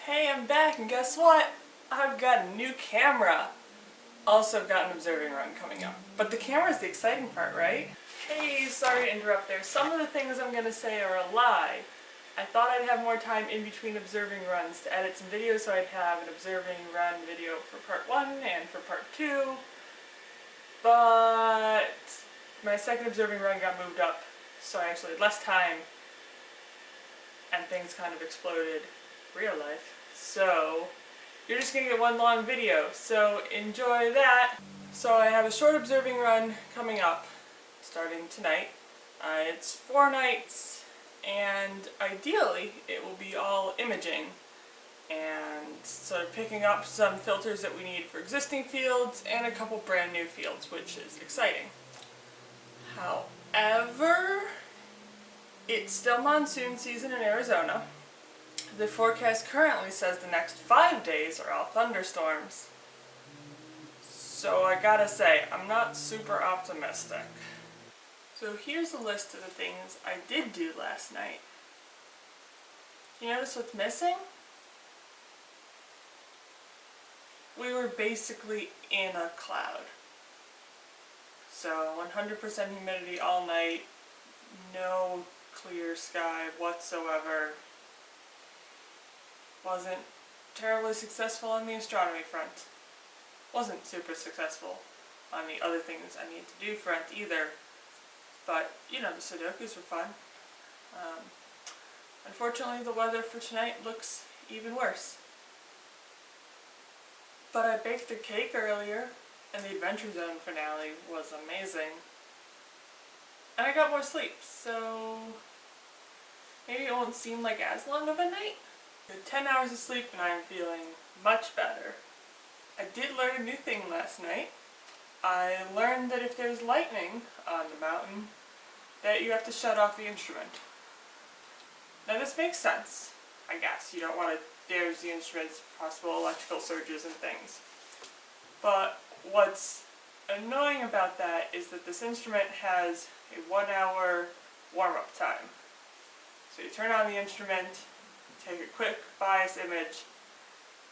Hey, I'm back, and guess what? I've got a new camera. Also got an observing run coming up. But the camera's the exciting part, right? Hey, sorry to interrupt there. Some of the things I'm going to say are a lie. I thought I'd have more time in between observing runs to edit some videos, so I'd have an observing run video for part 1 and for part 2. But my second observing run got moved up, so I actually had less time and things kind of exploded real life. So you're just gonna get one long video, so enjoy that. So I have a short observing run coming up starting tonight. It's 4 nights, and ideally it will be all imaging and sort of picking up some filters that we need for existing fields and a couple brand new fields, which is exciting. However, it's still monsoon season in Arizona. The forecast currently says the next 5 days are all thunderstorms. So I gotta say, I'm not super optimistic. So here's a list of the things I did do last night. You notice what's missing? We were basically in a cloud. So 100% humidity all night, no clear sky whatsoever. Wasn't terribly successful on the astronomy front. Wasn't super successful on the other things I need to do front either. But, you know, the Sudokus were fun. Unfortunately, the weather for tonight looks even worse. But I baked a cake earlier, and the Adventure Zone finale was amazing. And I got more sleep, so maybe it won't seem like as long of a night. I had 10 hours of sleep and I'm feeling much better. I did learn a new thing last night. I learned that if there's lightning on the mountain, that you have to shut off the instrument. Now this makes sense, I guess. You don't want to damage the instruments, possible electrical surges and things. But what's annoying about that is that this instrument has a 1-hour warm-up time. So you turn on the instrument, take a quick bias image,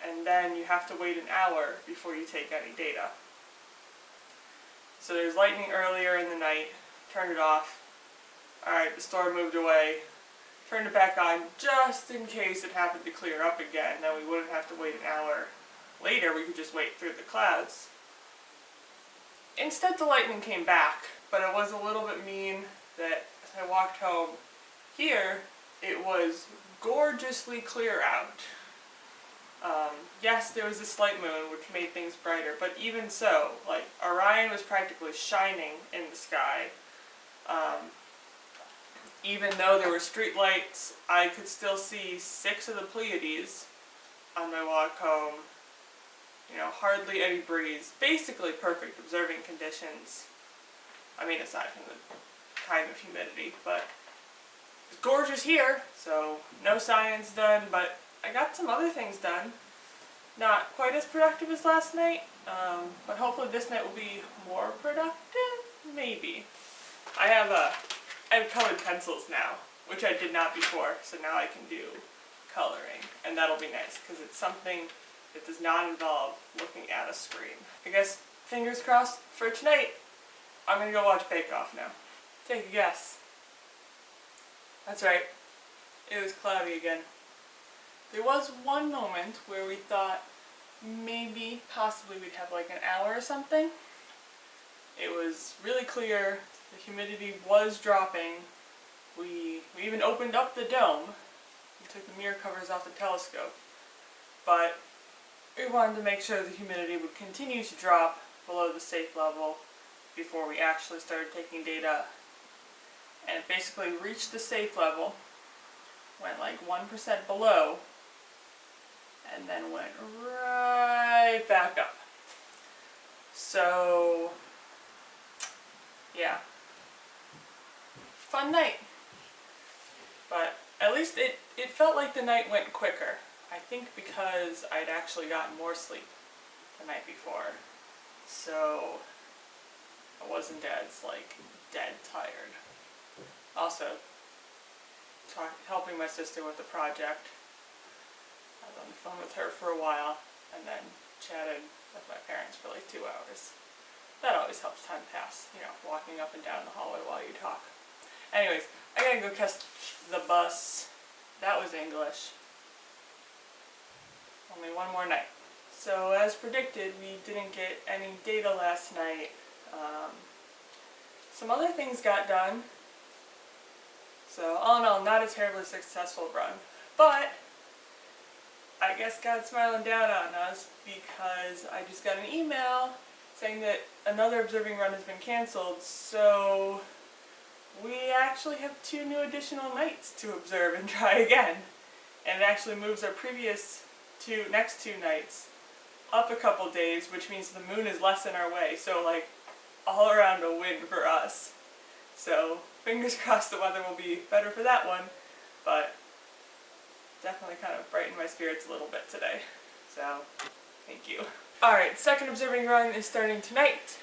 and then you have to wait an hour before you take any data. So there's lightning earlier in the night, turned it off. Alright, the storm moved away, turned it back on just in case it happened to clear up again, then we wouldn't have to wait an hour later, we could just wait through the clouds. Instead the lightning came back, but it was a little bit mean that as I walked home here, it was gorgeously clear out. Yes, there was a slight moon, which made things brighter, but even so, like, Orion was practically shining in the sky. Even though there were street lights, I could still see 6 of the Pleiades on my walk home. You know, hardly any breeze. Basically perfect observing conditions. I mean, aside from the kind of humidity, but it's gorgeous here, so no science done, but I got some other things done. Not quite as productive as last night, but hopefully this night will be more productive, maybe. I have colored pencils now, which I did not before, so now I can do coloring, and that'll be nice, because it's something that does not involve looking at a screen. I guess, fingers crossed for tonight, I'm gonna go watch Bake Off now. Take a guess. That's right, it was cloudy again. There was one moment where we thought maybe, possibly we'd have like an hour or something. It was really clear, the humidity was dropping. We even opened up the dome. We took the mirror covers off the telescope. But we wanted to make sure the humidity would continue to drop below the safe level before we actually started taking data. And it basically reached the safe level, went like 1% below, and then went right back up. So, yeah. Fun night. But at least it felt like the night went quicker. I think because I'd actually gotten more sleep the night before. So I wasn't as, like, dead tired. Also, helping my sister with the project. on the phone with her for a while, and then chatted with my parents for like 2 hours. That always helps time pass, you know, walking up and down the hallway while you talk. Anyways, I gotta go catch the bus. That was English. Only one more night. So as predicted, we didn't get any data last night. Some other things got done. So all in all, not a terribly successful run. But I guess God's smiling down on us because I just got an email saying that another observing run has been canceled. So we actually have 2 new additional nights to observe and try again. And it actually moves our previous next two nights up a couple days, which means the moon is less in our way. So like all around a win for us. So fingers crossed the weather will be better for that one, but definitely kind of brightened my spirits a little bit today. So thank you. Alright, second observing run is starting tonight.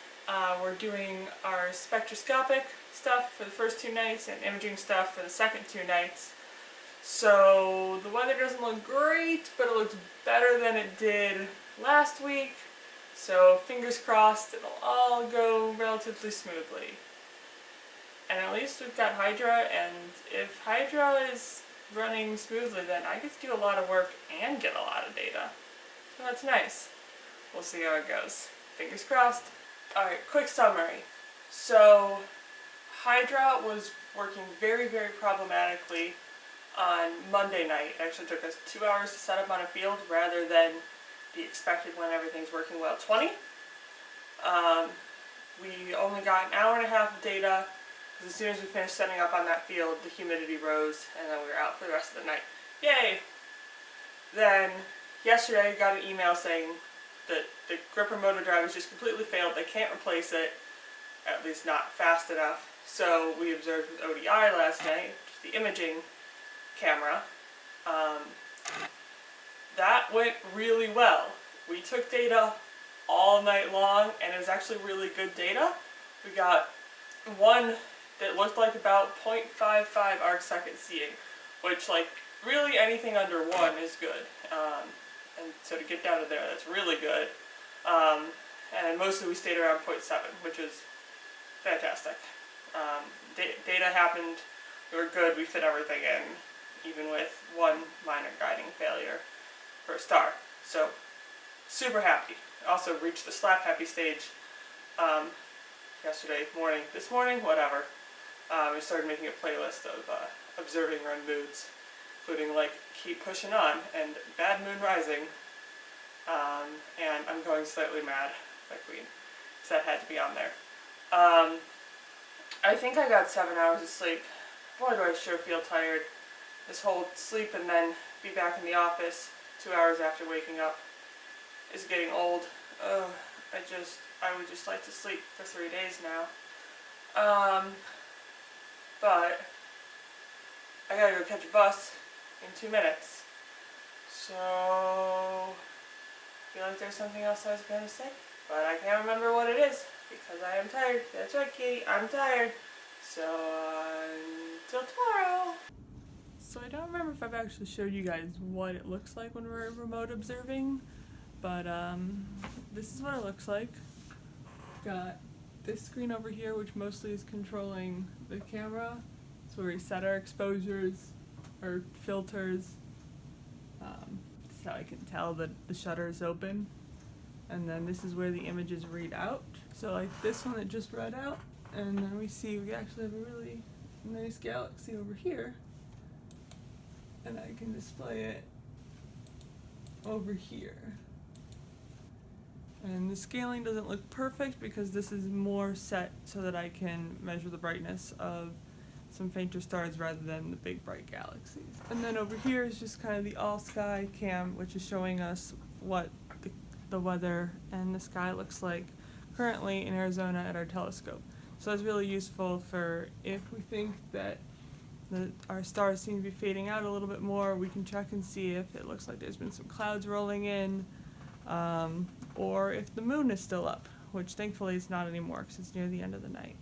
We're doing our spectroscopic stuff for the first 2 nights and imaging stuff for the second 2 nights. So the weather doesn't look great, but it looks better than it did last week. So fingers crossed it'll all go relatively smoothly. And at least we've got Hydra, and if Hydra is running smoothly, then I get to do a lot of work and get a lot of data. So that's nice. We'll see how it goes. Fingers crossed. Alright, quick summary. So Hydra was working very, very problematically on Monday night. It actually took us 2 hours to set up on a field rather than be expected when everything's working well 20. We only got an hour and a half of data. As soon as we finished setting up on that field, the humidity rose, and then we were out for the rest of the night. Yay! Then, yesterday I got an email saying that the gripper motor drive has just completely failed. They can't replace it, at least not fast enough. So we observed with ODI last night, which is the imaging camera. That went really well. We took data all night long, and it was actually really good data. We got one that looked like about 0.55 arcsecond seeing, which like really anything under 1 is good. And so to get down to there, that's really good. And mostly we stayed around 0.7, which is fantastic. Data happened, we were good, we fit everything in, even with one minor guiding failure for a star. So super happy. Also reached the slap happy stage yesterday morning. This morning, whatever. We started making a playlist of observing run moods, including like Keep Pushing On and Bad Moon Rising, and I'm Going Slightly Mad by Queen, so that had to be on there. I think I got 7 hours of sleep. Boy, do I sure feel tired. This whole sleep and then be back in the office 2 hours after waking up is getting old. I would just like to sleep for 3 days now. But I gotta go catch a bus in 2 minutes. So I feel like there's something else I was gonna say, but I can't remember what it is because I am tired. That's right, Katie, I'm tired. So until tomorrow. So I don't remember if I've actually showed you guys what it looks like when we're remote observing, but this is what it looks like. Got this screen over here, which mostly is controlling the camera. It's where we set our exposures, our filters. This is how I can tell that the shutter is open. And then this is where the images read out. So like this one that just read out, and then we actually have a really nice galaxy over here. And I can display it over here. And the scaling doesn't look perfect because this is more set so that I can measure the brightness of some fainter stars rather than the big bright galaxies. And then over here is just kind of the all sky cam, which is showing us what the weather and the sky looks like currently in Arizona at our telescope. So that's really useful for if we think that our stars seem to be fading out a little bit more, we can check and see if it looks like there's been some clouds rolling in, or if the moon is still up, which thankfully it's not anymore because it's near the end of the night.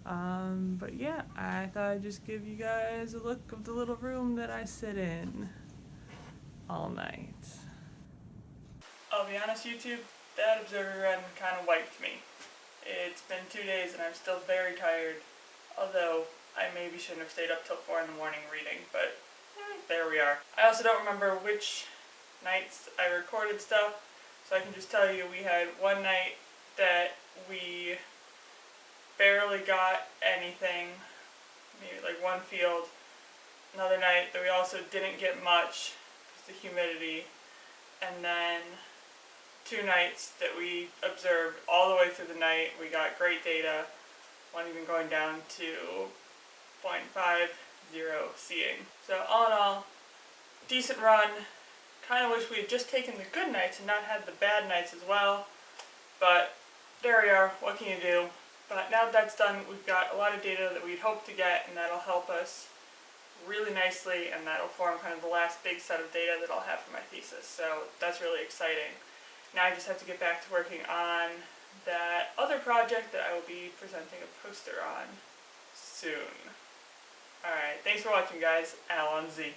But yeah, I thought I'd just give you guys a look of the little room that I sit in. all night. I'll be honest, YouTube, that observer run kind of wiped me. It's been 2 days and I'm still very tired, although I maybe shouldn't have stayed up till 4 in the morning reading, but there we are. I also don't remember which nights I recorded stuff, so I can just tell you we had one night that we barely got anything, maybe like one field. Another night that we also didn't get much because the humidity, and then 2 nights that we observed all the way through the night. We got great data, one even going down to 0.50 seeing. So all in all, decent run. Kind of wish we had just taken the good nights and not had the bad nights as well, but there we are, what can you do? But now that that's done, we've got a lot of data that we'd hoped to get, and that'll help us really nicely, and that'll form kind of the last big set of data that I'll have for my thesis. So that's really exciting. Now I just have to get back to working on that other project that I will be presenting a poster on soon. Alright, thanks for watching guys, and I'll on Z.